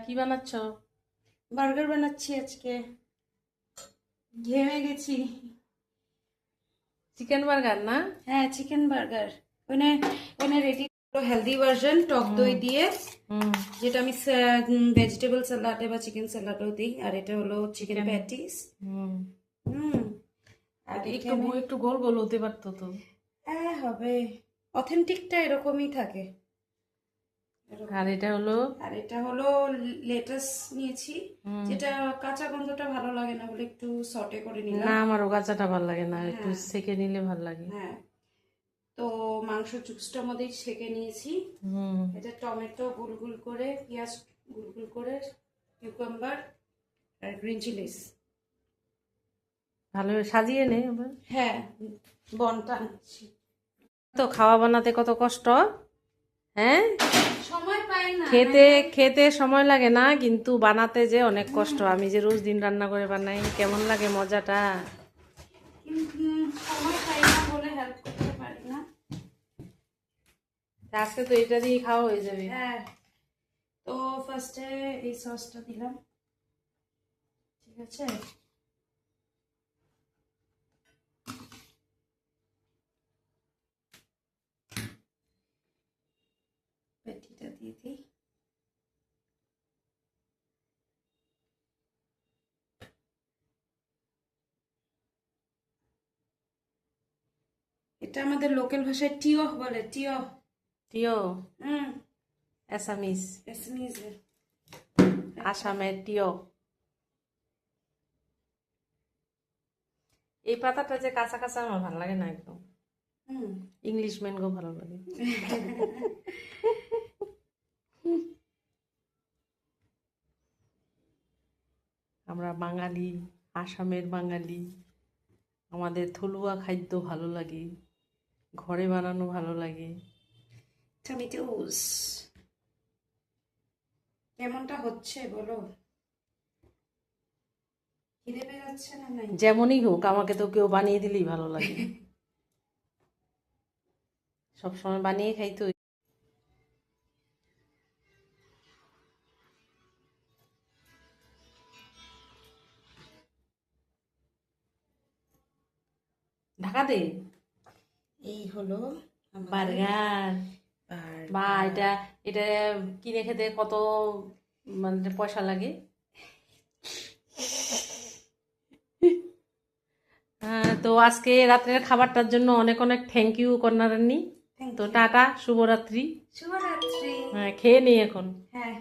কি বানাচ্ছ? বার্গার বানাচ্ছি আজকে। ঘেমে গেছি। চিকেন বার্গার না? হ্যাঁ, চিকেন বার্গার। ওখানে ওখানে রেডি হেলদি ভার্সন টক দই দিয়ে, হুম। যেটা আমি ভেজিটেবল স্যালাডে বা চিকেন স্যালাডও দিই। আর এটা হলো চিকেন প্যাটিস। হুম। হুম। আর একটু এখানে একটু গোল গোল হতে পারতো তো। হ্যাঁ, হবে। অথেন্টিকটা এরকমই থাকে। আর এটা হলো আর এটা হলো লেটাস নিয়েছি, যেটা কাঁচা গন্ধটা ভালো লাগে না বলে একটু সটে করে না, নিলাম। আমারও কাঁচাটা ভাল লাগে না, একটু হ্যাঁ সেকে নিলে ভাল লাগে। হ্যাঁ। তো মাংস চুপসটার মধ্যে সেকে নিয়েছি। হুম। এটা টমেটো গুলগুল করে, পেঁয়াজ গুলগুল করে, কিউকাম্বার আর গ্রিন চিলিস। ভালো সাজিয়ে নে এবার। হ্যাঁ, বনটা আনছি। তো খাওয়া বানাতে কত কষ্ট, হ্যাঁ? সময় পাই না খেতে খেতে সময় লাগে না, কিন্তু বানাতে যে অনেক কষ্ট। আমি যে রোজ দিন রান্না করে বানাই, কেমন লাগে মজাটা। কিন্তু সময় পাই না বলে হেল্প করতে পারি না। আজকে তো এটা দিয়ে খাওয়া হয়ে যাবে। হ্যাঁ, তো ফার্স্টে এই সসটা দিলাম, ঠিক আছে। পেটিটা দিয়ে দিই। এটা আমাদের লোকাল ভাষায় টিও বলে, টিও। টিও হুম, অ্যাসামিস, এসমিজের। আসামের টিও। এই পাতাটা যে কাঁচা কাঁচা আমার ভালো লাগে না একদম। হুম। ইংলিশ ম্যানগো ভালো লাগে। আমরা বাঙালি, আসামের বাঙালি, আমাদের থলুয়া খাদ্য ভালো লাগে, ঘরে বানানো ভালো লাগে। টমেটোস কেমনটা হচ্ছে বলো? খিদে পেয়ে যাচ্ছে না? নাই? যেমনই হোক, আমাকে তো কেউ বানিয়ে দিলেই ভালো লাগে। সবসময় বানিয়ে খাই তো। ঢাকা দে। এই হলো আমাদের বার্গার। বা এটা এটা কিনে খেতে কত মানে পয়সা লাগে। তো আজকে রাত্রের খাবারটার জন্য অনেক অনেক থ্যাংক ইউ কন্যা রান্নি। থ্যাংক তো ইউ। টাটা, শুভরাত্রি। শুভরাত্রি। হ্যাঁ, খেয়ে নিই এখন। হ্যাঁ।